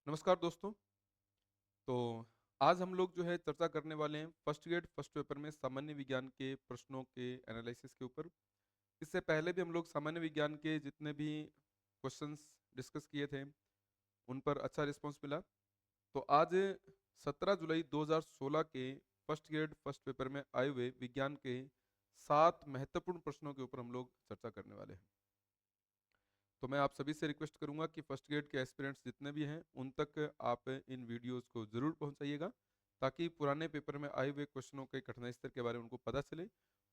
नमस्कार दोस्तों। तो आज हम लोग जो है चर्चा करने वाले हैं फर्स्ट ग्रेड फर्स्ट पेपर में सामान्य विज्ञान के प्रश्नों के एनालिसिस के ऊपर। इससे पहले भी हम लोग सामान्य विज्ञान के जितने भी क्वेश्चंस डिस्कस किए थे उन पर अच्छा रिस्पांस मिला। तो आज 17 जुलाई 2016 के फर्स्ट ग्रेड फर्स्ट पेपर में आए हुए विज्ञान के 7 महत्वपूर्ण प्रश्नों के ऊपर हम लोग चर्चा करने वाले हैं। तो मैं आप सभी से रिक्वेस्ट करूंगा कि फर्स्ट ग्रेड के एस्पिरेंट्स जितने भी हैं उन तक आप इन वीडियोस को ज़रूर पहुंचाइएगा, ताकि पुराने पेपर में आए हुए क्वेश्चनों के कठिनाई स्तर के बारे में उनको पता चले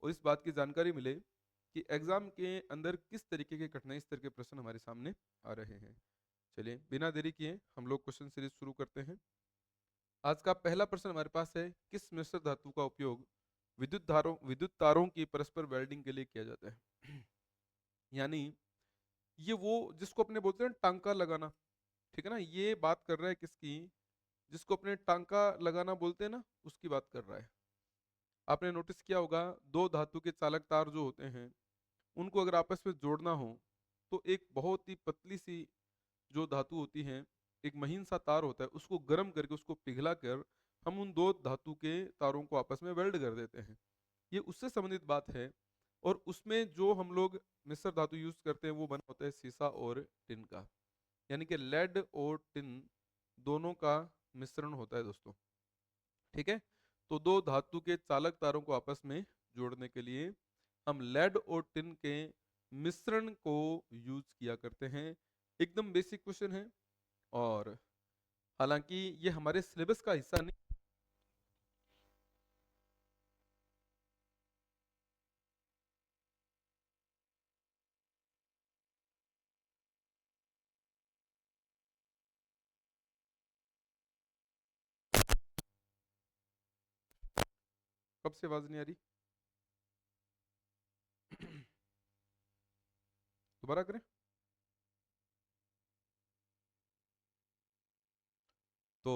और इस बात की जानकारी मिले कि एग्जाम के अंदर किस तरीके के कठिनाई स्तर के प्रश्न हमारे सामने आ रहे हैं। चलिए बिना देरी किए हम लोग क्वेश्चन सीरीज शुरू करते हैं। आज का पहला प्रश्न हमारे पास है, किस मिश्र धातु का उपयोग विद्युत तारों की परस्पर वेल्डिंग के लिए किया जाता है। यानी ये वो जिसको अपने बोलते हैं टांका लगाना, ठीक है ना। ये बात कर रहा है किसकी, जिसको अपने टांका लगाना बोलते हैं ना, उसकी बात कर रहा है। आपने नोटिस किया होगा दो धातु के चालक तार जो होते हैं उनको अगर आपस में जोड़ना हो तो एक बहुत ही पतली सी जो धातु होती है, एक महीन सा तार होता है, उसको गर्म करके उसको पिघला कर हम उन दो धातु के तारों को आपस में वेल्ड कर देते हैं। ये उससे संबंधित बात है। और उसमें जो हम लोग मिश्र धातु यूज करते हैं वो बना होता है सीसा और टिन का, यानी कि लेड और टिन दोनों का मिश्रण होता है दोस्तों। ठीक है। तो दो धातु के चालक तारों को आपस में जोड़ने के लिए हम लेड और टिन के मिश्रण को यूज किया करते हैं। एकदम बेसिक क्वेश्चन है और हालांकि ये हमारे सिलेबस का हिस्सा नहीं। कब से आवाज नहीं आ रही? दोबारा करें। तो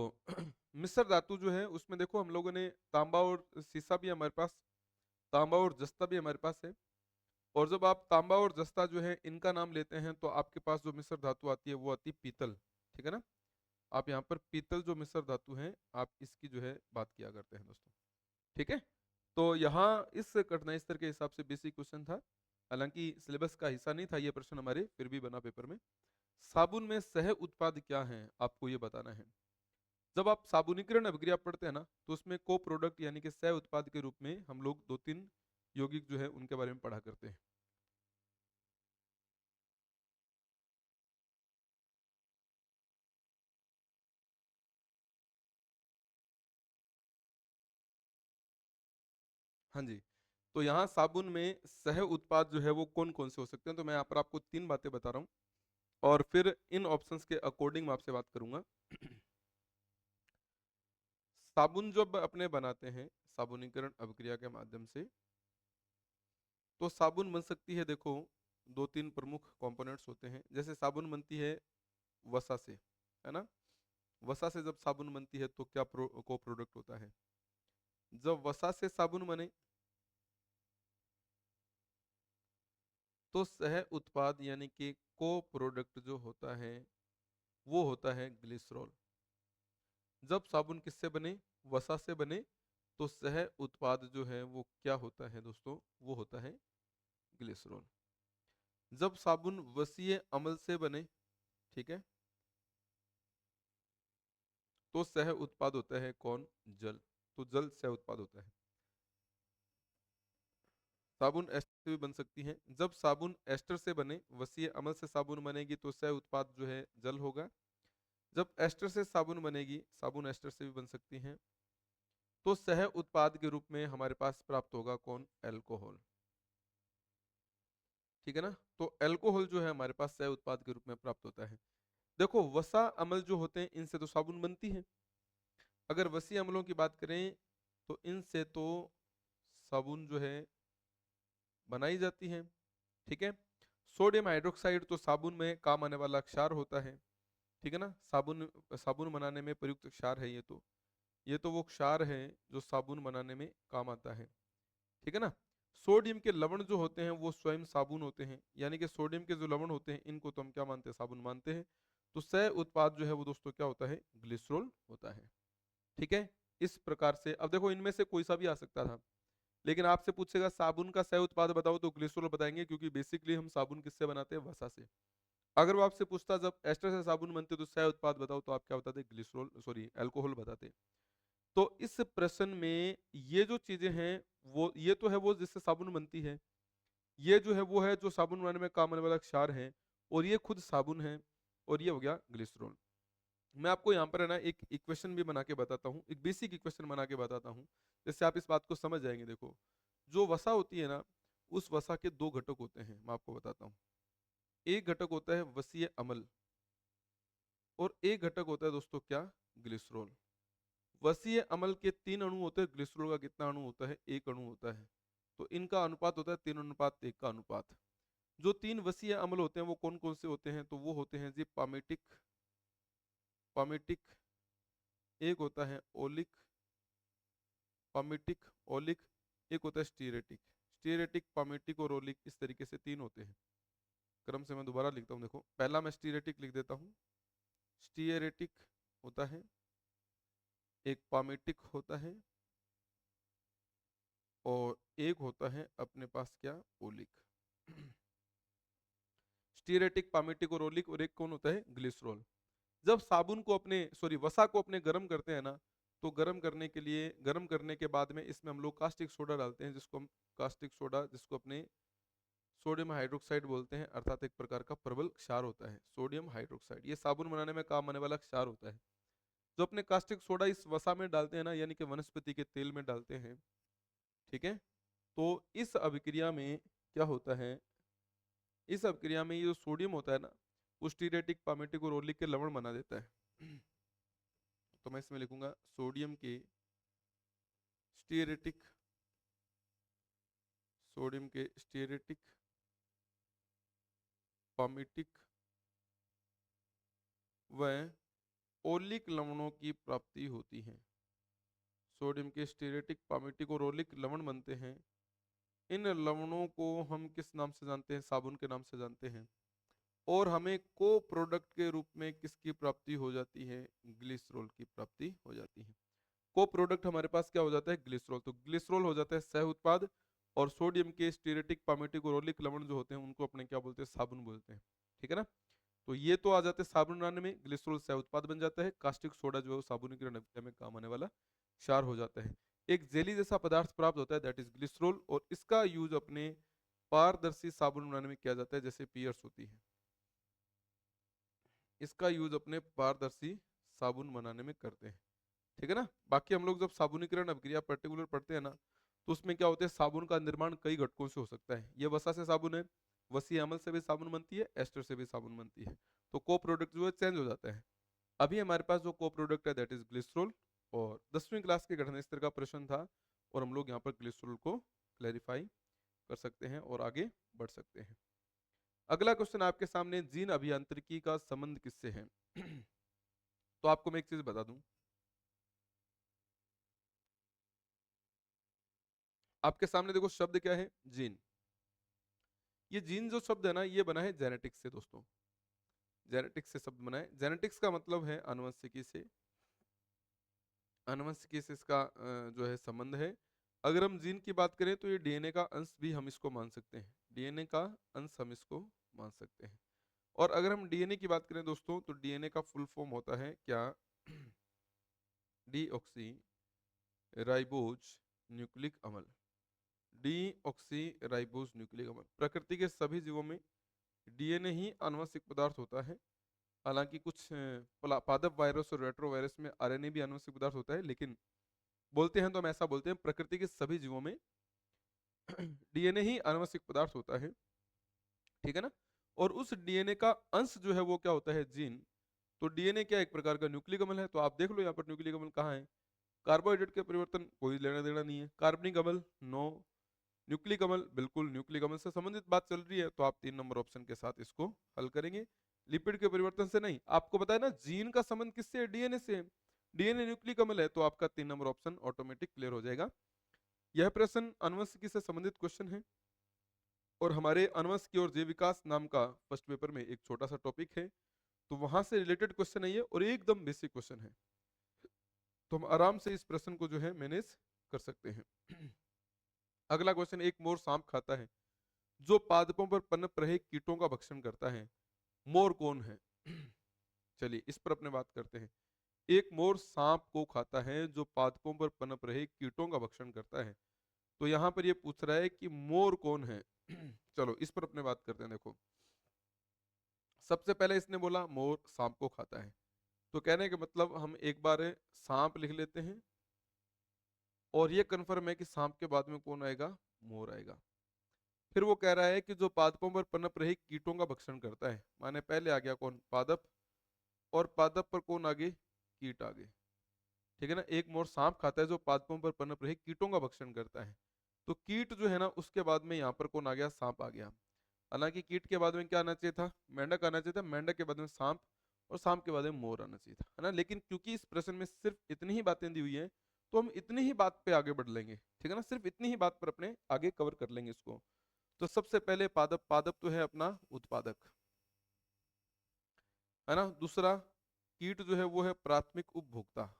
मिश्र धातु जो है उसमें देखो हम लोगों ने तांबा और सीसा भी हमारे पास, तांबा और जस्ता भी हमारे पास है। और जब आप तांबा और जस्ता जो है इनका नाम लेते हैं तो आपके पास जो मिश्र धातु आती है वो आती है पीतल। ठीक है ना। आप यहाँ पर पीतल जो मिश्र धातु है आप इसकी जो है बात किया करते हैं दोस्तों। ठीक है। तो यहाँ इस कठिनाई स्तर के हिसाब से बेसिक क्वेश्चन था, हालांकि सिलेबस का हिस्सा नहीं था ये प्रश्न हमारे, फिर भी बना पेपर में। साबुन में सह उत्पाद क्या है आपको ये बताना है। जब आप साबुनीकरण अभिक्रिया पढ़ते हैं ना तो उसमें को प्रोडक्ट यानी कि सह उत्पाद के रूप में हम लोग दो तीन यौगिक जो है उनके बारे में पढ़ा करते हैं। हाँ जी। तो यहाँ साबुन में सह उत्पाद जो है वो कौन कौन से हो सकते हैं, तो मैं यहाँ पर आपको तीन बातें बता रहा हूँ और फिर इन ऑप्शंस के अकॉर्डिंग मैं आपसे बात करूंगा। साबुन जब अपने बनाते हैं साबुनीकरण अभिक्रिया के माध्यम से, तो साबुन बन सकती है। देखो दो तीन प्रमुख कंपोनेंट्स होते हैं। जैसे साबुन बनती है वसा से, है ना। वसा से जब साबुन बनती है तो क्या को प्रोडक्ट होता है। जब वसा से साबुन बने तो सह उत्पाद यानी कि को प्रोडक्ट जो होता है वो होता है ग्लिसरॉल। जब साबुन किससे बने, वसा से बने, तो सह उत्पाद जो है वो क्या होता है दोस्तों, वो होता है ग्लिसरॉल। जब साबुन वसीय अम्ल से बने, ठीक है, तो सह उत्पाद होता है कौन, जल। तो जल सह उत्पाद होता है। साबुन एस्टर से भी बन सकती है। जब साबुन एस्टर से बने, वसीय अम्ल से साबुन बनेगी तो सह उत्पाद जो है जल होगा। जब एस्टर से साबुन बनेगी, साबुन एस्टर से भी बन सकती है, तो सह उत्पाद के रूप में हमारे पास प्राप्त होगा कौन, एल्कोहल। ठीक है ना। तो एल्कोहल जो है हमारे पास सह उत्पाद के रूप में प्राप्त होता है। देखो वसा अम्ल जो होते हैं इनसे तो साबुन बनती है। अगर वसीय अम्लों की बात करें तो इनसे तो साबुन जो है बनाई जाती है। ठीक है। सोडियम हाइड्रोक्साइड तो साबुन में काम आने वाला क्षार होता है। ठीक है ना। साबुन साबुन बनाने में प्रयुक्त क्षार है ये तो वो क्षार है जो साबुन बनाने में काम आता है। ठीक है ना। सोडियम के लवण जो होते हैं वो स्वयं साबुन होते हैं, यानी कि सोडियम के जो लवण होते हैं इनको तो हम क्या मानते हैं, साबुन मानते हैं। तो सह उत्पाद जो है वो दोस्तों क्या होता है, ग्लिसरॉल होता है। ठीक है, इस प्रकार से अब देखो इनमें से कोई सा भी आ सकता था, लेकिन आपसे पूछेगा साबुन का सह उत्पाद बताओ तो ग्लिसरॉल बताएंगे, क्योंकि बेसिकली हम साबुन किससे बनाते हैं, वसा से। अगर वो आपसे पूछता जब एस्टर से साबुन बनते तो सह उत्पाद बताओ, तो आप क्या बताते, ग्लिसरॉल सॉरी अल्कोहल बताते। तो इस प्रश्न में ये जो चीजें हैं, वो ये तो है वो जिससे साबुन बनती है, ये जो है वो है जो साबुन बनाने में काम आने वाला क्षार है, और ये खुद साबुन है, और ये हो गया ग्लिसरॉल। मैं आपको यहाँ पर है ना एक इक्वेशन भी बना के बताता हूँ, एक बेसिक इक्वेशन बना के बताता हूँ, जिससे आप इस बात को समझ जाएंगे। देखो, जो वसा होती है ना, उस वसा के दो घटक होते हैं, मैं आपको बताता हूँ। एक घटक होता है वसीय अम्ल, और एक घटक होता है दोस्तों क्या, ग्लिसरॉल। वसीय अम्ल के 3 अणु होते हैं, ग्लिसरॉल का कितना अणु होता है, 1 अणु होता है। तो इनका अनुपात होता है 3:1 का अनुपात। जो 3 वसीय अम्ल होते हैं वो कौन कौन से होते हैं, तो वो होते हैं जी पामेटिक, पामेटिक, एक होता है ओलिक, पामेटिक ओलिक, एक होता है स्टीरेटिक। स्टीरेटिक, पामेटिक और ओलिक, इस तरीके से 3 होते हैं। क्रम से मैं दोबारा लिखता हूँ, देखो पहला मैं स्टीरेटिक लिख देता हूँ। स्टीरेटिक होता है, एक पामेटिक होता है, और एक होता है अपने पास क्या, ओलिक। स्टीरेटिक, पामेटिक और ओलिक, और एक कौन होता है, ग्लिसरॉल। जब साबुन को अपने सॉरी वसा को अपने गर्म करते हैं ना, तो गर्म करने के लिए, गर्म करने के बाद में इसमें हम लोग कास्टिक सोडा डालते हैं, जिसको हम कास्टिक सोडा, जिसको अपने सोडियम हाइड्रोक्साइड बोलते हैं, अर्थात एक प्रकार का प्रबल क्षार होता है सोडियम हाइड्रोक्साइड। ये साबुन बनाने में काम आने वाला क्षार होता है। जो अपने कास्टिक सोडा इस वसा में डालते हैं ना, यानी कि वनस्पति के तेल में डालते हैं, ठीक है, तो इस अभिक्रिया में क्या होता है, इस अभिक्रिया में ये जो सोडियम होता है ना, वो स्टीरेटिक, पामेटिक और ओलिक के लवण बना देता है। तो मैं इसमें लिखूंगा सोडियम के स्टीरेटिक, सोडियम के स्टीरेटिक, पामेटिक व ओलिक लवणों की प्राप्ति होती है। सोडियम के स्टीरेटिक, पामेटिक और ओलिक लवण बनते हैं। इन लवणों को हम किस नाम से जानते हैं, साबुन के नाम से जानते हैं। और हमें को प्रोडक्ट के रूप में किसकी प्राप्ति हो जाती है, ग्लिसरॉल की प्राप्ति हो जाती है। को प्रोडक्ट हमारे पास क्या हो जाता है, ग्लिसरॉल। तो ग्लिसरॉल हो जाता है सह उत्पाद, और सोडियम के स्टीरेटिक, पामेटिक और ओलिक लवण जो होते हैं उनको अपने क्या बोलते हैं, साबुन बोलते हैं। ठीक है ना, तो ये तो आ जाते हैं साबुन बनाने में, ग्लिसरॉल सह उत्पाद बन जाता है। कास्टिक सोडा जो है साबुन की अभिक्रिया में काम आने वाला क्षार हो जाता है। एक जेली जैसा पदार्थ प्राप्त होता है, दैट इज ग्लिसरॉल, और इसका यूज अपने पारदर्शी साबुन बनाने में किया जाता है, जैसे पियर्स होती है, इसका यूज अपने पारदर्शी साबुन बनाने में करते हैं। ठीक है ना, बाकी हम लोग जब साबुनीकरण अभिक्रिया पर्टिकुलर पढ़ते हैं ना, तो उसमें क्या होते हैं, साबुन का निर्माण कई घटकों से हो सकता है। ये वसा से साबुन है, वसीय अम्ल से भी साबुन बनती है, एस्टर से भी साबुन बनती है। तो को प्रोडक्ट जो है चेंज हो जाता है। अभी हमारे पास जो को प्रोडक्ट है दैट इज ग्लिसरॉल, और 10वीं क्लास के गठन स्तर का प्रश्न था, और हम लोग यहाँ पर ग्लिसरॉल को क्लैरिफाई कर सकते हैं और आगे बढ़ सकते हैं। अगला क्वेश्चन आपके सामने, जीन अभियांत्रिकी का संबंध किससे है। तो आपको मैं एक चीज बता दूं, आपके सामने देखो शब्द क्या है, जीन। ये जीन जो शब्द है ना, ये बना है जेनेटिक्स से दोस्तों, जेनेटिक्स से शब्द बना है। जेनेटिक्स का मतलब है आनुवंशिकी से, आनुवंशिकी से इसका जो है संबंध है। अगर हम जीन की बात करें तो ये डीएनए का अंश भी हम इसको मान सकते हैं, डीएनए का अंश हम इसको मान सकते हैं। और अगर हम डीएनए की बात करें दोस्तों, तो डीएनए का फुल फॉर्म होता है क्या, डीऑक्सी राइबोज न्यूक्लिक अम्ल। डीऑक्सी राइबोज न्यूक्लिक अम्ल। प्रकृति के सभी जीवों में डीएनए ही आनुवंशिक पदार्थ होता है। हालांकि कुछ पादप वायरस और रेट्रो वायरस में आरएनए भी आनुवंशिक पदार्थ होता है, लेकिन बोलते हैं तो हम ऐसा बोलते हैं, प्रकृति के सभी जीवों में डीएनए ही आनुवंशिक पदार्थ होता है। ठीक है ना, और उस डीएनए का अंश जो है वो क्या होता है, जीन। तो डीएनए क्या एक प्रकार का न्यूक्लिक अम्ल है, तो आप देख लो यहाँ पर न्यूक्लिक अम्ल कहाँ है। कार्बोहाइड्रेट के परिवर्तन कोई लेना देना नहीं है, कार्बनिक अम्ल नो, न्यूक्लिक अम्ल बिल्कुल, न्यूक्लिक अम्ल से संबंधित बात चल रही है, तो आप 3 नंबर ऑप्शन के साथ इसको हल करेंगे। लिपिड के परिवर्तन से नहीं, आपको पता है ना जीन का संबंध किससे है, डीएनए से। डीएनए न्यूक्लिक अम्ल है, तो आपका 3 नंबर ऑप्शन ऑटोमेटिक क्लियर हो जाएगा। यह प्रश्न आनुवंशिकी से संबंधित क्वेश्चन है, और हमारे आनुवंशिकी और जैव विकास नाम का फर्स्ट पेपर में एक छोटा सा टॉपिक है, तो वहां से रिलेटेड क्वेश्चन है ये और एकदम बेसिक क्वेश्चन है, तो हम आराम से इस प्रश्न को जो है मैनेज कर सकते हैं। अगला क्वेश्चन, एक मोर सांप खाता है जो पादपों पर पनप रहे कीटों का भक्षण करता है, मोर कौन है? चलिए इस पर अपने बात करते हैं। एक मोर सांप को खाता है जो पादपों पर पनप रहे कीटों का भक्षण करता है, तो यहाँ पर ये पूछ रहा है कि मोर कौन है। चलो इस पर अपने बात करते हैं। देखो सबसे पहले इसने बोला मोर सांप को खाता है, तो कहने के मतलब हम एक बार सांप लिख लेते हैं और ये कन्फर्म है कि सांप के बाद में कौन आएगा? मोर आएगा। फिर वो कह रहा है कि जो पादपों पर पनप रहे कीटों का भक्षण करता है, माने पहले आ गया कौन? पादप, और पादप पर कौन आगे? कीट आगे। ठीक है ना, एक मोर सांप खाता है जो पादपों पर पनप रहे कीटों का भक्षण करता है, तो कीट जो है ना उसके बाद में यहाँ पर कौन आ गया? सांप आ गया। हालांकि कीट के बाद में क्या आना चाहिए था? मेंढक आना चाहिए था, मेंढक के बाद में सांप, और सांप के बाद में मोर आना चाहिए था, है ना। लेकिन क्योंकि इस प्रश्न में सिर्फ इतनी ही बातें दी हुई है, तो हम इतनी ही बात पे आगे बढ़ लेंगे। ठीक है ना, सिर्फ इतनी ही बात पर अपने आगे कवर कर लेंगे इसको। तो सबसे पहले पादप, पादप तो है अपना उत्पादक, है ना। दूसरा कीट जो है वो है प्राथमिक उपभोक्ता,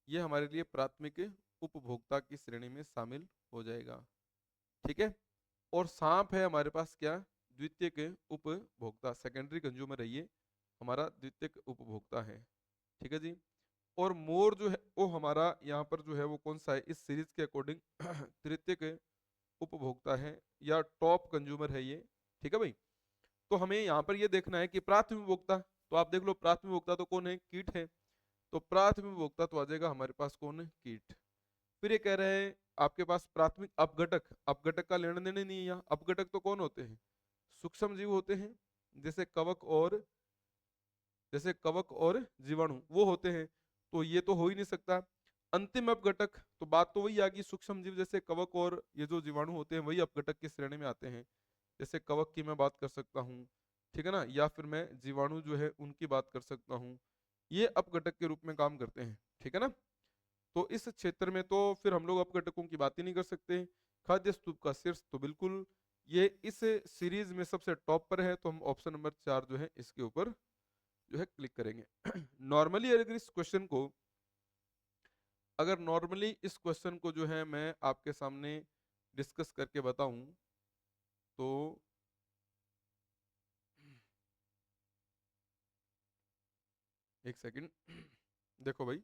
ये हमारे लिए प्राथमिक उपभोक्ता की श्रेणी में शामिल हो जाएगा। ठीक है, और सांप है हमारे पास क्या? द्वितीयक उपभोक्ता, सेकेंडरी कंज्यूमर है ये, हमारा द्वितीयक उपभोक्ता है। ठीक है जी। और मोर जो है वो हमारा यहाँ पर जो है वो कौन सा है इस सीरीज के अकॉर्डिंग? तृतीयक उपभोक्ता है या टॉप कंज्यूमर है ये। ठीक है भाई, तो हमें यहाँ पर ये देखना है कि प्राथमिक उपभोक्ता, तो आप देख लो प्राथमिक उपभोक्ता तो कौन है? कीट है। तो प्राथमिक उपभोक्ता तो आ जाएगा हमारे पास कौन है? कीट। फिर ये कह रहे हैं आपके पास प्राथमिक अपघटक, अपघटक का लेना देना नहीं है यहाँ। अपघटक तो कौन होते हैं? सूक्ष्म जीव होते हैं, जैसे कवक और, जैसे कवक और जीवाणु वो होते हैं, तो ये तो हो ही नहीं सकता। अंतिम अपघटक, तो बात तो वही आ गई, सूक्ष्म जीव जैसे कवक और ये जो जीवाणु होते हैं वही अपघटक की श्रेणी में आते हैं। जैसे कवक की मैं बात कर सकता हूँ, ठीक है ना, या फिर मैं जीवाणु जो है उनकी बात कर सकता हूँ, ये अपघटक के रूप में काम करते हैं। ठीक है ना, तो इस क्षेत्र में तो फिर हम लोग अपघटकों की बात ही नहीं कर सकते। खाद्य स्तूप का शीर्ष तो बिल्कुल ये इस सीरीज में सबसे टॉप पर है, तो हम ऑप्शन नंबर 4 जो है इसके ऊपर जो है क्लिक करेंगे। नॉर्मली अगर इस क्वेश्चन को, अगर नॉर्मली इस क्वेश्चन को जो है मैं आपके सामने डिस्कस करके बताऊं, तो एक सेकंड देखो भाई,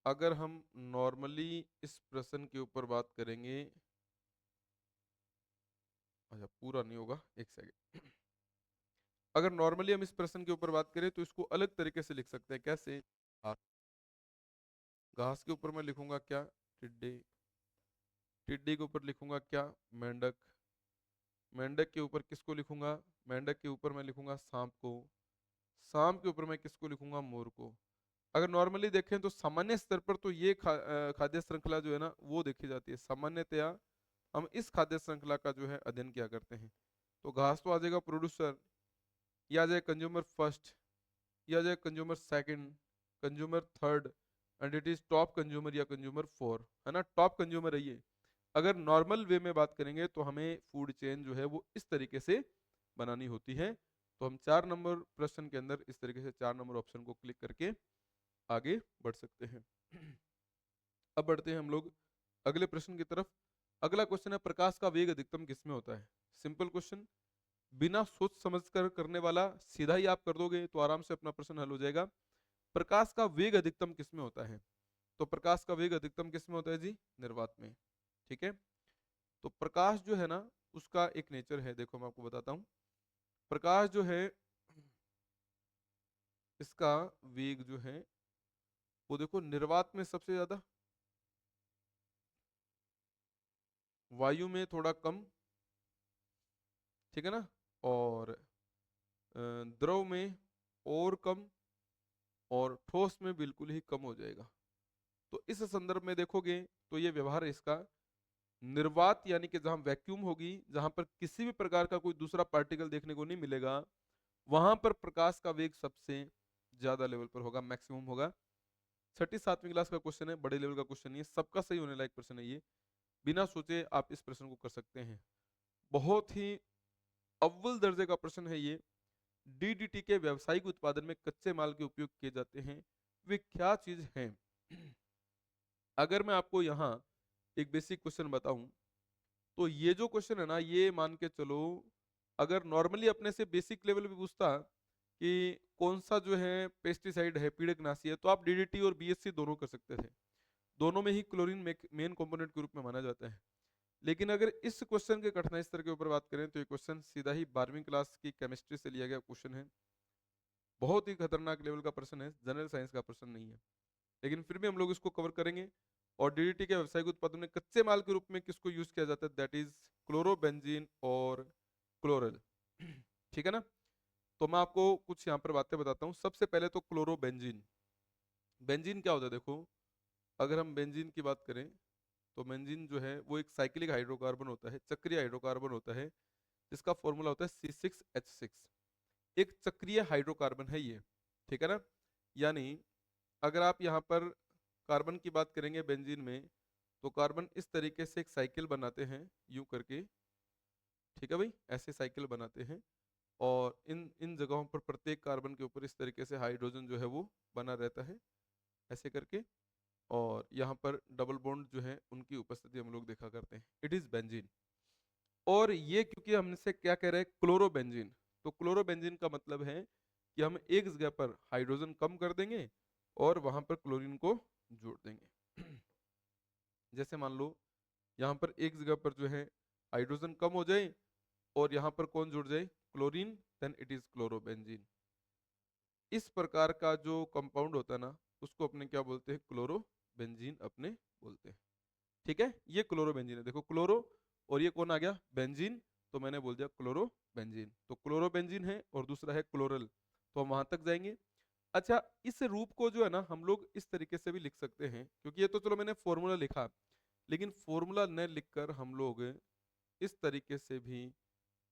अगर हम नॉर्मली इस प्रश्न के ऊपर बात करेंगे, अच्छा पूरा नहीं होगा, एक सेकंड। अगर नॉर्मली हम इस प्रश्न के ऊपर बात करें तो इसको अलग तरीके से लिख सकते हैं। कैसे? घास, घास के ऊपर मैं लिखूंगा क्या? टिड्डे। टिड्डी के ऊपर लिखूंगा क्या? मेंढक। मेंढक के ऊपर किसको लिखूंगा? मेंढक के ऊपर मैं लिखूंगा सांप को। सांप के ऊपर मैं किसको लिखूंगा? मोर को। अगर नॉर्मली देखें तो सामान्य स्तर पर तो ये खाद्य श्रृंखला जो है ना वो देखी जाती है। सामान्यतया हम इस खाद्य श्रृंखला का जो है अध्ययन किया करते हैं। तो घास तो आ जाएगा प्रोड्यूसर, या आ जाएगा कंज्यूमर फर्स्ट, या आ जाएगा consumer second, consumer third, and it is top consumer या कंज्यूमर फोर, है ना। टॉप कंज्यूमर है ये। अगर नॉर्मल वे में बात करेंगे तो हमें फूड चेन जो है वो इस तरीके से बनानी होती है। तो हम 4 नंबर प्रश्न के अंदर इस तरीके से 4 नंबर ऑप्शन को क्लिक करके आगे बढ़ सकते हैं। अब बढ़ते हैं हम लोग अगले प्रश्न की तरफ। अगला क्वेश्चन है प्रकाश का वेग अधिकतम किसमें होता है? सिंपल क्वेश्चन, बिना सोच समझ कर करने वाला, सीधा ही आप कर दोगे तो आराम से अपना प्रश्न हल हो जाएगा। प्रकाश का वेग अधिकतम किसमें होता है? तो प्रकाश का वेग अधिकतम किसमें होता है जी? निर्वात में। ठीक है, तो प्रकाश जो है ना उसका एक नेचर है, देखो मैं आपको बताता हूँ। प्रकाश जो है इसका वेग जो है वो देखो निर्वात में सबसे ज्यादा, वायु में थोड़ा कम, ठीक है ना, और द्रव में और कम, और ठोस में बिल्कुल ही कम हो जाएगा। तो इस संदर्भ में देखोगे तो ये व्यवहार है इसका। निर्वात यानी कि जहां वैक्यूम होगी, जहां पर किसी भी प्रकार का कोई दूसरा पार्टिकल देखने को नहीं मिलेगा, वहां पर प्रकाश का वेग सबसे ज्यादा लेवल पर होगा, मैक्सिमम होगा। छठी सातवीं क्लास का क्वेश्चन है, बड़े लेवल का क्वेश्चन नहीं है, सबका सही होने लायक प्रश्न है ये। बिना सोचे आप इस प्रश्न को कर सकते हैं। बहुत ही अव्वल दर्जे का प्रश्न है ये। डीडीटी के व्यावसायिक उत्पादन में कच्चे माल के उपयोग किए जाते हैं, वे क्या चीज हैं? अगर मैं आपको यहाँ एक बेसिक क्वेश्चन बताऊं, तो ये जो क्वेश्चन है ना, ये मान के चलो अगर नॉर्मली अपने से बेसिक लेवल पे पूछता कि कौन सा जो है पेस्टिसाइड है, पीड़कनाशी है, तो आप डीडीटी और बीएससी दोनों कर सकते थे। दोनों में ही क्लोरीन मेन कंपोनेंट के रूप में माना जाता है। लेकिन अगर इस क्वेश्चन के कठिनाई स्तर के ऊपर बात करें, तो ये क्वेश्चन सीधा ही 12वीं क्लास की केमिस्ट्री से लिया गया क्वेश्चन है। बहुत ही खतरनाक लेवल का प्रश्न है, जनरल साइंस का प्रश्न नहीं है, लेकिन फिर भी हम लोग इसको कवर करेंगे। और डीडीटी के व्यावसायिक उत्पादन में कच्चे माल के रूप में किसको यूज किया जाता है? दैट इज क्लोरोबेंजीन और क्लोरल। ठीक है ना? तो मैं आपको कुछ यहाँ पर बातें बताता हूँ। सबसे पहले तो क्लोरोबेंजीन। बेंजीन क्या होता है? देखो, अगर हम बेंजीन की बात करें, तो बेंजीन जो है वो एक साइक्लिक हाइड्रोकार्बन होता है, चक्रीय हाइड्रोकार्बन होता है, जिसका फॉर्मूला होता है C6H6। एक चक्रीय हाइड्रोकार्बन है ये, ठीक है ना? यानी अगर आप यहाँ पर कार्बन की बात करेंगे बेंजीन में, तो कार्बन इस तरीके से एक साइकिल बनाते हैं यूं करके, ठीक है भाई, ऐसे साइकिल बनाते हैं। और इन इन जगहों पर प्रत्येक कार्बन के ऊपर इस तरीके से हाइड्रोजन जो है वो बना रहता है, ऐसे करके। और यहाँ पर डबल बॉन्ड जो है उनकी उपस्थिति हम लोग देखा करते हैं। It is benzene. और ये क्योंकि हमसे क्या कह रहे हैं? क्लोरोबेंजीन। तो क्लोरोबेंजीन का मतलब है कि हम एक जगह पर हाइड्रोजन कम कर देंगे और वहां पर क्लोरीन को जोड़ देंगे। जैसे मान लो यहाँ पर एक जगह पर जो है हाइड्रोजन कम हो जाए और यहाँ पर कौन जुड़ जाए? Chlorine, then it is chlorobenzene. इस प्रकार का जो कंपाउंड होता है ना, उसको अपने क्या बोलते हैं? क्लोरोबेंजीन अपने बोलते हैं। ठीक है, ये क्लोरोबेंजीन है। देखो, क्लोरो और ये कौन आ गया? बेंजीन। तो मैंने बोल दिया क्लोरोबेंजीन। तो क्लोरोबेंजीन है और दूसरा है क्लोरल, तो हम वहां तक जाएंगे। अच्छा, इस रूप को जो है ना हम लोग इस तरीके से भी लिख सकते हैं, क्योंकि ये तो चलो मैंने फॉर्मूला लिखा, लेकिन फॉर्मूला न लिखकर हम लोग इस तरीके से भी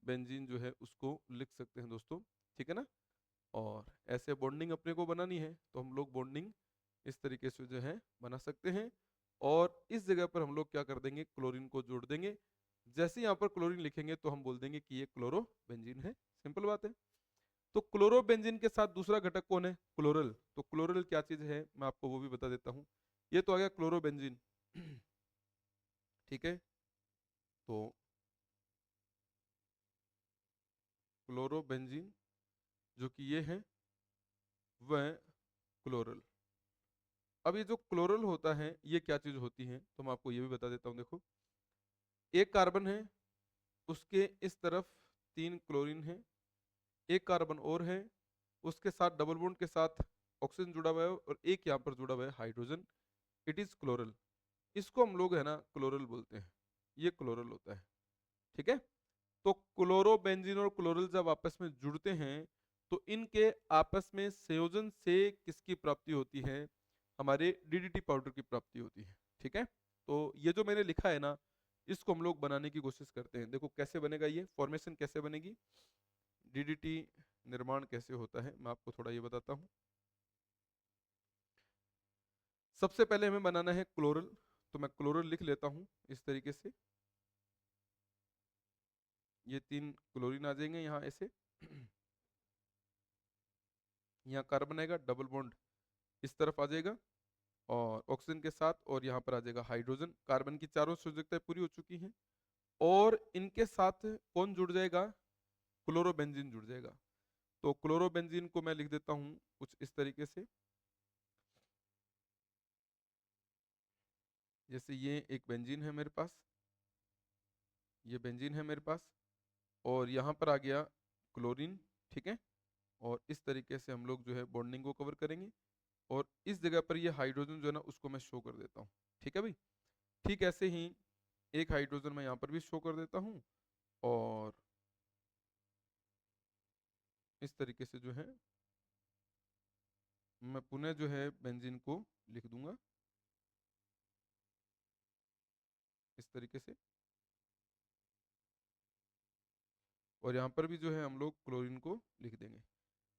बेंजीन जो है उसको लिख सकते हैं दोस्तों, ठीक है ना? और ऐसे बॉन्डिंग अपने को बनानी है, तो हम लोग बॉन्डिंग इस तरीके से जो है बना सकते हैं। और इस जगह पर हम लोग क्या कर देंगे? क्लोरीन को जोड़ देंगे। जैसे यहाँ पर क्लोरीन लिखेंगे तो हम बोल देंगे कि ये क्लोरोबेंजीन है। सिंपल बात है। तो क्लोरोबेंजीन के साथ दूसरा घटक कौन है? क्लोरल। तो क्लोरल क्या चीज है, मैं आपको वो भी बता देता हूँ। ये तो आ गया क्लोरोबेंजीन। ठीक है, तो क्लोरोबेंजीन जो कि ये है, वह क्लोरल। अब ये जो क्लोरल होता है ये क्या चीज होती है, तो मैं आपको ये भी बता देता हूँ। देखो, एक कार्बन है, उसके इस तरफ 3 क्लोरीन है, एक कार्बन और है, उसके साथ डबल बॉन्ड के साथ ऑक्सीजन जुड़ा हुआ है और एक यहाँ पर जुड़ा हुआ है हाइड्रोजन। It is chloral. इसको हम लोग है ना क्लोरल बोलते हैं। ये क्लोरल होता है, ठीक है? तो क्लोरोबेंजीन और क्लोरल जब आपस में जुड़ते हैं, तो इनके आपस में संयोजन से किसकी प्राप्ति होती है? हमारे डीडीटी पाउडर की प्राप्ति होती है, ठीक है? तो ये जो मैंने लिखा है ना, इसको हम लोग बनाने की कोशिश करते हैं। देखो कैसे बनेगा, ये फॉर्मेशन कैसे बनेगी, डीडीटी निर्माण कैसे होता है, मैं आपको थोड़ा ये बताता हूँ। सबसे पहले हमें बनाना है क्लोरल, तो मैं क्लोरल लिख लेता हूँ इस तरीके से। ये 3 क्लोरीन आ जाएंगे यहाँ ऐसे। यहाँ कार्बन आएगा, डबल बॉन्ड इस तरफ आ जाएगा और ऑक्सीजन के साथ, और यहाँ पर आ जाएगा हाइड्रोजन। कार्बन की चारों संयोजकताएं पूरी हो चुकी हैं और इनके साथ कौन जुड़ जाएगा? क्लोरोबेंजीन जुड़ जाएगा। तो क्लोरोबेंजीन को मैं लिख देता हूँ कुछ इस तरीके से, जैसे ये एक बेंजीन है मेरे पास, ये बेंजीन है मेरे पास, और यहाँ पर आ गया क्लोरीन, ठीक है? और इस तरीके से हम लोग जो है बॉन्डिंग को कवर करेंगे। और इस जगह पर ये हाइड्रोजन जो है ना उसको मैं शो कर देता हूँ, ठीक है भाई? ठीक ऐसे ही एक हाइड्रोजन मैं यहाँ पर भी शो कर देता हूँ, और इस तरीके से जो है मैं पुनः जो है बेंजीन को लिख दूंगा इस तरीके से। और यहाँ पर भी जो है हम लोग क्लोरीन को लिख देंगे।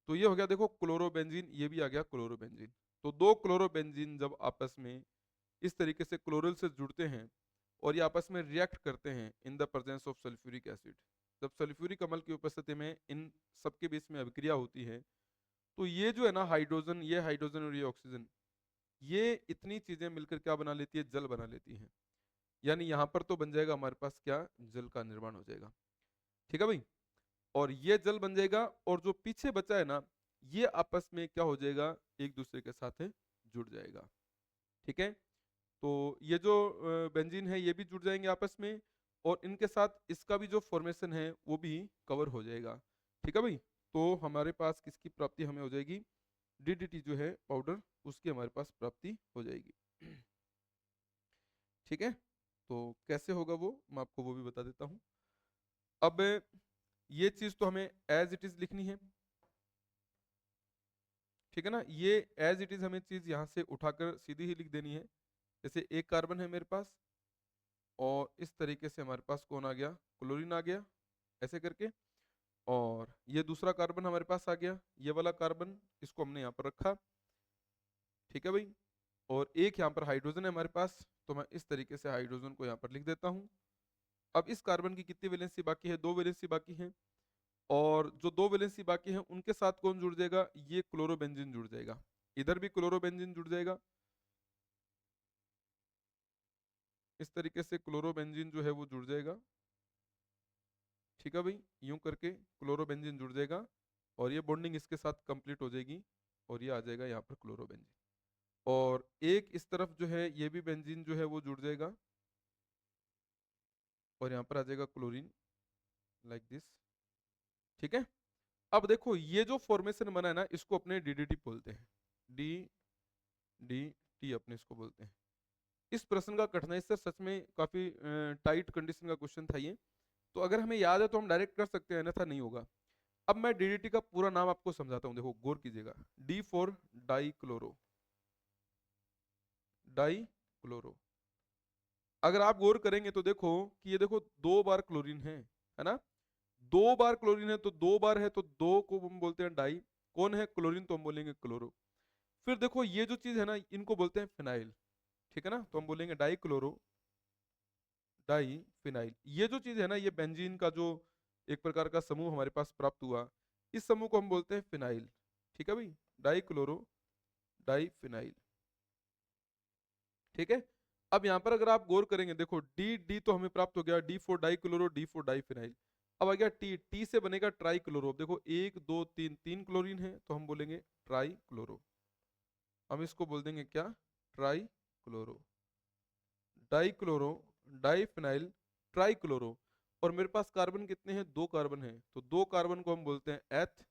तो ये हो गया, देखो क्लोरोबेंजीन, ये भी आ गया क्लोरोबेंजीन। तो दो क्लोरोबेंजीन जब आपस में इस तरीके से क्लोरल से जुड़ते हैं और ये आपस में रिएक्ट करते हैं in the presence of sulphuric acid, जब सल्फ्यूरिक अम्ल की उपस्थिति में इन सबके बीच में अभिक्रिया होती है, तो ये जो है ना हाइड्रोजन, ये हाइड्रोजन और ये ऑक्सीजन, ये इतनी चीजें मिलकर क्या बना लेती है, जल बना लेती हैं। यानी यहाँ पर तो बन जाएगा हमारे पास क्या, जल का निर्माण हो जाएगा। ठीक है भाई, और ये जल बन जाएगा, और जो पीछे बचा है ना, ये आपस में क्या हो जाएगा, एक दूसरे के साथ जुड़ जाएगा। ठीक है, तो ये जो बेंजीन है ये भी जुड़ जाएंगे आपस में, और इनके साथ इसका भी जो फॉर्मेशन है वो भी कवर हो जाएगा। ठीक है भाई, तो हमारे पास किसकी प्राप्ति हमें हो जाएगी, डीडीटी जो है पाउडर, उसकी हमारे पास प्राप्ति हो जाएगी। ठीक है, तो कैसे होगा वो मैं आपको वो भी बता देता हूँ। अब ये चीज तो हमें एज इट इज लिखनी है, ठीक है ना, ये एज इट इज हमें चीज यहाँ से उठाकर सीधी ही लिख देनी है। जैसे एक कार्बन है मेरे पास, और इस तरीके से हमारे पास कौन आ गया, क्लोरीन आ गया, ऐसे करके, और ये दूसरा कार्बन हमारे पास आ गया, ये वाला कार्बन, इसको हमने यहाँ पर रखा। ठीक है भाई, और एक यहाँ पर हाइड्रोजन है हमारे पास, तो मैं इस तरीके से हाइड्रोजन को यहाँ पर लिख देता हूँ। अब इस कार्बन की कितनी वैलेंसी बाकी है, दो वैलेंसी बाकी है, और जो दो वैलेंसी बाकी है उनके साथ कौन जुड़ जाएगा, ये क्लोरोबेंजीन जुड़ जाएगा, इधर भी क्लोरोबेंजीन जुड़ जाएगा। इस तरीके से क्लोरोबेंजीन जो है वो जुड़ जाएगा। ठीक है भाई, यूं करके क्लोरोबेंजीन जुड़ जाएगा, और ये बॉन्डिंग इसके साथ कंप्लीट हो जाएगी, और ये आ जाएगा यहाँ पर क्लोरोबेंजीन, और एक इस तरफ जो है ये भी बेंजीन जो है वो जुड़ जाएगा, और यहाँ पर आ जाएगा क्लोरीन, लाइक दिस। ठीक है, अब देखो ये जो फॉर्मेशन बना है ना, इसको अपने डीडीटी बोलते हैं, डी डी टी अपने इसको बोलते हैं। इस प्रश्न का कठिनाई सर सच में काफी टाइट कंडीशन का क्वेश्चन था ये, तो अगर हमें याद है तो हम डायरेक्ट कर सकते हैं, अन्यथा नहीं होगा। अब मैं डीडीटी का पूरा नाम आपको समझाता हूँ, देखो गौर कीजिएगा, D for die chloro, di chloro. अगर आप गौर करेंगे तो देखो कि ये देखो दो बार क्लोरीन है ना, दो बार क्लोरीन है, तो दो बार है तो दो को हम बोलते हैं डाई, कौन है क्लोरीन, तो हम बोलेंगे क्लोरो। फिर देखो ये जो चीज है ना, इनको बोलते हैं फिनाइल, ठीक है ना, तो हम बोलेंगे डाई क्लोरो, डाई फिनाइल। ये जो चीज है ना, ये बेंजीन का जो एक प्रकार का समूह हमारे पास प्राप्त हुआ, इस समूह को हम बोलते हैं फिनाइल। ठीक है भाई, डाई क्लोरो, डाई फिनाइल। ठीक है, अब यहाँ पर अगर आप गौर करेंगे, देखो डी डी तो हमें प्राप्त हो गया, D four di chloro, D four di phenyl. अब आ गया टी, टी से बनेगा ट्राई क्लोरो, देखो एक दो तीन, तीन क्लोरीन है, तो हम बोलेंगे ट्राई क्लोरो, हम इसको बोल देंगे क्या, tri chloro, di chloro, di phenyl, tri chloro. और मेरे पास कार्बन कितने हैं, दो कार्बन हैं, तो दो कार्बन को हम बोलते हैं एथ,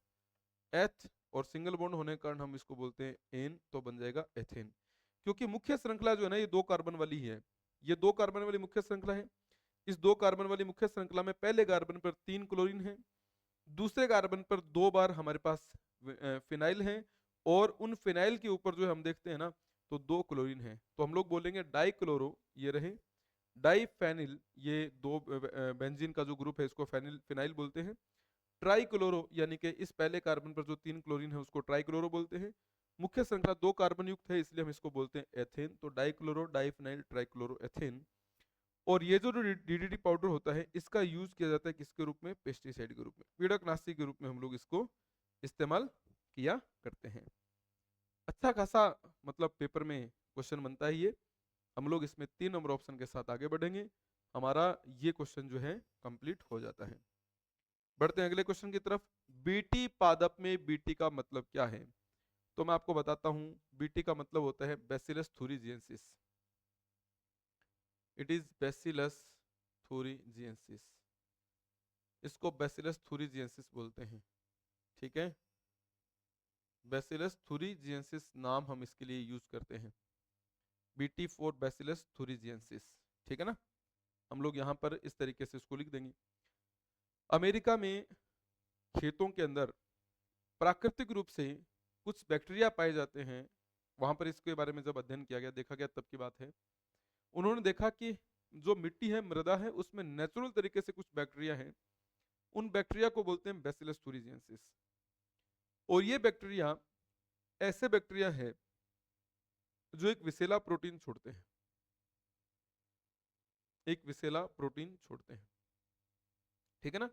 एथ, और सिंगल बॉन्ड होने के कारण हम इसको बोलते हैं एन, तो बन जाएगा एथेन। क्योंकि मुख्य श्रृंखला जो है ना ये दो कार्बन वाली है, ये दो कार्बन वाली मुख्य श्रृंखला है। इस दो कार्बन वाली मुख्य श्रृंखला में पहले कार्बन पर तीन क्लोरीन है, दूसरे कार्बन पर दो बार हमारे पास फिनाइल है, और उन फिनाइल के ऊपर जो है हम देखते हैं ना, तो दो क्लोरीन है, तो हम लोग बोलेंगे डाई क्लोरो, ये रहे, डाई फेनिल, ये दो बेंजीन का जो ग्रुप है इसको फेनिल फिनाइल बोलते हैं, ट्राई क्लोरो यानी कि इस पहले कार्बन पर जो तीन क्लोरीन है उसको ट्राई क्लोरो बोलते हैं। मुख्य श्रृंखला दो कार्बन युक्त है, इसलिए हम इसको बोलते हैं एथेन, तो di chloro, di phenyl, tri chloro ethane. और ये जो डीडीटी पाउडर होता है इसका यूज किया जाता है किसके रूप में, पेस्टिसाइड के रूप में, पीड़कनाशी के रूप में हम लोग इसको इस्तेमाल किया करते हैं। अच्छा खासा मतलब पेपर में क्वेश्चन बनता है ये, हम लोग इसमें 3 नंबर ऑप्शन के साथ आगे बढ़ेंगे, हमारा ये क्वेश्चन जो है कंप्लीट हो जाता है। बढ़ते हैं अगले क्वेश्चन की तरफ। बीटी पादप में बीटी का मतलब क्या है, तो मैं आपको बताता हूं, बीटी का मतलब होता है बैसिलस थूरिजिएंसिस, इट इज बैसिलस थूरिजिएंसिस, इसको बैसिलस थूरिजिएंसिस बोलते हैं। ठीक है, बैसिलस थूरिजिएंसिस नाम हम इसके लिए यूज करते हैं, बीटी फॉर बैसिलस थूरिजिएंसिस। ठीक है ना, हम लोग यहाँ पर इस तरीके से इसको लिख देंगे। अमेरिका में खेतों के अंदर प्राकृतिक रूप से कुछ बैक्टीरिया पाए जाते हैं, वहां पर इसके बारे में जब अध्ययन किया गया, देखा गया, तब की बात है, उन्होंने देखा कि जो मिट्टी है, मृदा है, उसमें नेचुरल तरीके से कुछ बैक्टीरिया हैं, उन बैक्टीरिया को बोलते हैं बैसिलस थूरिजिएंसिस। और ये बैक्टीरिया ऐसे बैक्टीरिया है जो एक विषैला प्रोटीन छोड़ते हैं, एक विषैला प्रोटीन छोड़ते हैं, ठीक है ना।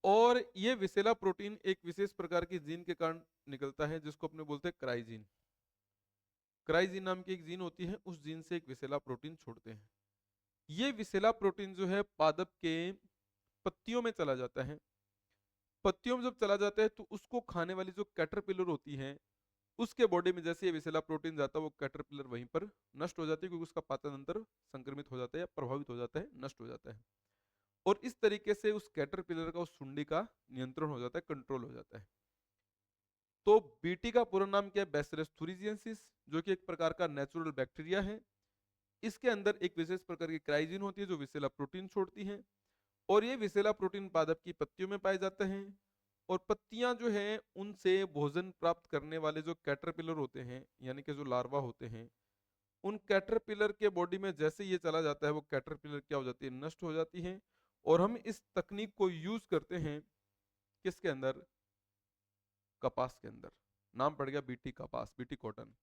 और ये विषैला प्रोटीन एक विशेष प्रकार की जीन के कारण निकलता है जिसको अपने बोलते हैं क्राइजीन। क्राइजीन नाम की एक जीन होती है, उस जीन से एक विषैला प्रोटीन छोड़ते हैं। ये विषैला प्रोटीन जो है पादप के पत्तियों में चला जाता है। पत्तियों में जब चला जाता है तो उसको खाने वाली जो कैटरपिलर होती है उसके बॉडी में जैसे ये विषैला प्रोटीन जाता है वो कैटरपिलर वहीं पर नष्ट हो जाती है, क्योंकि उसका पाचन तंत्र संक्रमित हो जाता है या प्रभावित हो जाता है, नष्ट हो जाता है। और इस तरीके से उस कैटरपिलर का, उस सुंडी का नियंत्रण हो जाता है, कंट्रोल हो जाता है। तो बीटी का पूरा नाम क्या है? बैसिलस thuringiensis, जो कि एक प्रकार का नेचुरल बैक्टीरिया है। इसके अंदर एक विशेष प्रकार की क्राइजीन होती है जो विषैला प्रोटीन छोड़ती है, और ये विषैला प्रोटीन पादप की पत्तियों में पाए जाते हैं। और पत्तियां जो है उनसे भोजन प्राप्त करने वाले जो कैटरपिलर होते हैं, यानी कि जो लार्वा होते हैं, उन कैटरपिलर के बॉडी में जैसे ये चला जाता है वो कैटरपिलर क्या हो जाती है? नष्ट हो जाती है। और हम इस तकनीक को यूज करते हैं किसके अंदर? कपास के अंदर। नाम पड़ गया बीटी कपास, बीटी कॉटन।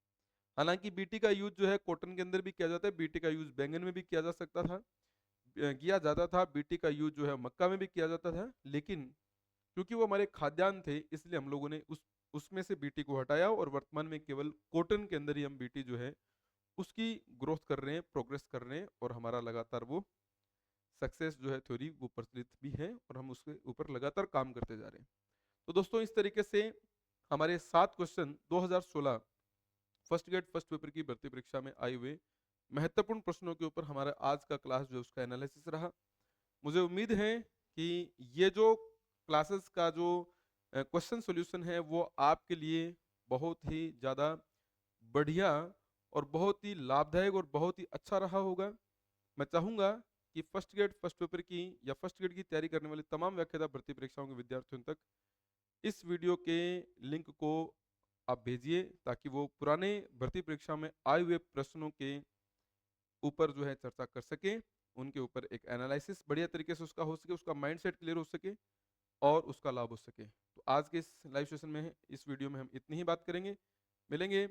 हालांकि बीटी का यूज जो है कॉटन के अंदर भी किया जाता है, बीटी का यूज बैंगन में भी किया जा सकता था, किया जाता था। बीटी का यूज जो है मक्का में भी किया जाता था, लेकिन क्योंकि वो हमारे खाद्यान्न थे इसलिए हम लोगों ने उसमें से बीटी को हटाया, और वर्तमान में केवल कॉटन के अंदर ही हम बीटी जो है उसकी ग्रोथ कर रहे हैं, प्रोग्रेस कर रहे हैं, और हमारा लगातार वो सक्सेस जो है थ्योरी वो प्रचलित भी है, और हम उसके ऊपर लगातार काम करते जा रहे हैं। तो दोस्तों इस तरीके से हमारे 7 question 2016 first grade first paper की भर्ती परीक्षा में आए हुए महत्वपूर्ण प्रश्नों के ऊपर हमारा आज का क्लास जो है उसका एनालिसिस रहा। मुझे उम्मीद है कि ये जो क्लासेस का जो क्वेश्चन सॉल्यूशन है वो आपके लिए बहुत ही ज़्यादा बढ़िया और बहुत ही लाभदायक और बहुत ही अच्छा रहा होगा। मैं चाहूँगा कि फर्स्ट ग्रेड फर्स्ट पेपर की या फर्स्ट ग्रेड की तैयारी करने वाली तमाम व्याख्याता भर्ती परीक्षाओं के विद्यार्थियों तक इस वीडियो के लिंक को आप भेजिए, ताकि वो पुराने भर्ती परीक्षा में आए हुए प्रश्नों के ऊपर जो है चर्चा कर सके, उनके ऊपर एक एनालिसिस बढ़िया तरीके से उसका हो सके, उसका माइंडसेट क्लियर हो सके और उसका लाभ हो सके। तो आज के इस लाइव सेशन में, इस वीडियो में हम इतनी ही बात करेंगे। मिलेंगे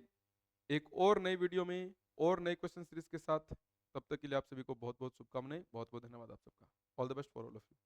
एक और नई वीडियो में और नए क्वेश्चन सीरीज के साथ। तब तक के लिए आप सभी को बहुत बहुत शुभकामनाएं, बहुत बहुत धन्यवाद आप सबका। All the best for all of you.